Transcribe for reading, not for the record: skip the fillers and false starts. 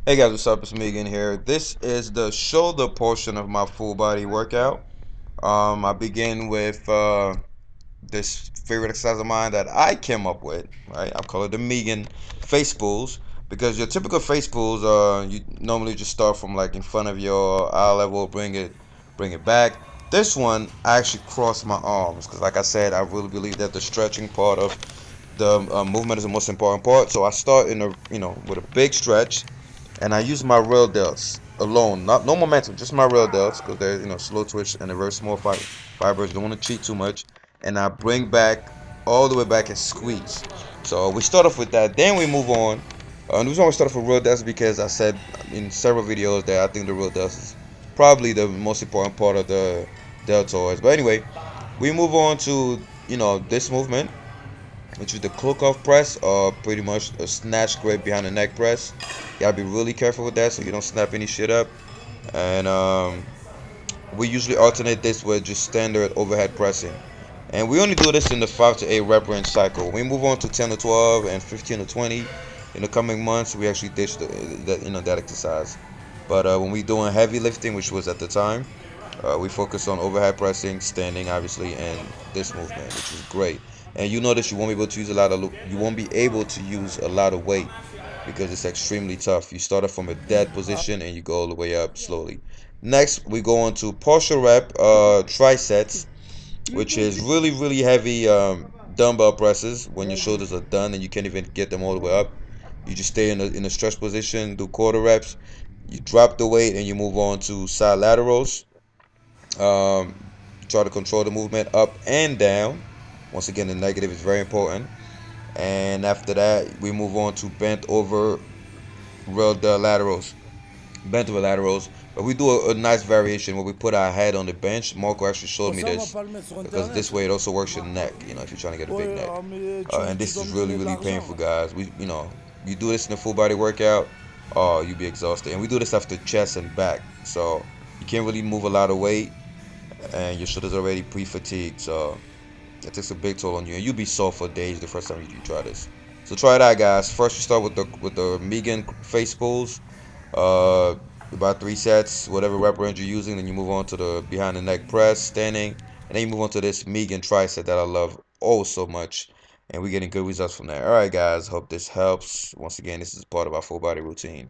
Hey guys, what's up? It's me again here. This is the shoulder portion of my full body workout. I begin with this favorite exercise of mine that I came up with, right? I call it the Megan face pulls because your typical face pulls, you normally just start from like in front of your eye level, bring it back. This one, I actually cross my arms because, like I said, I really believe that the stretching part of the movement is the most important part. So I start in a, with a big stretch, and I use my real delts alone, not no momentum, just my real delts because they're slow twitch and they're very small fibers. Don't want to cheat too much, and I bring back all the way back and squeeze. So we start off with that, then we move on. And the reason why we start off with real delts because I said in several videos that I think the real delts is probably the most important part of the deltoids. But anyway, we move on to this movement, which is the cloak off press, or pretty much a snatch grip behind the neck press. You gotta be really careful with that so you don't snap any shit up. And we usually alternate this with just standard overhead pressing. And we only do this in the 5 to 8 rep range cycle. We move on to 10 to 12 and 15 to 20. In the coming months, we actually ditch that exercise. But when we doing heavy lifting, which was at the time, we focus on overhead pressing, standing, obviously, and this movement, which is great. And you notice you won't be able to use a lot of weight because it's extremely tough. You start off from a dead position and you go all the way up slowly. Next, we go on to partial rep trisets, which is really heavy dumbbell presses when your shoulders are done and you can't even get them all the way up. You just stay in a stretch position, do quarter reps. You drop the weight and you move on to side laterals. Um, Try to control the movement up and down. Once again, the negative is very important. And after that, we move on to bent over laterals. Bent over laterals. But we do a nice variation where we put our head on the bench. Marco actually showed me this because this way it also works your neck, if you're trying to get a big neck. And this is really painful, guys. You do this in a full body workout, oh, you be exhausted. And we do this after chest and back. So you can't really move a lot of weight and your shoulders already pre-fatigued, so it takes a big toll on you, and you'll be sore for days the first time you try this. So try that, guys. First, you start with the Megan face pulls, uh, about 3 sets, whatever rep range you're using. Then you move on to the behind the neck press, standing, and then you move on to this Megan tricep that I love oh so much, and we're getting good results from there. All right, guys. Hope this helps. Once again, this is part of our full body routine.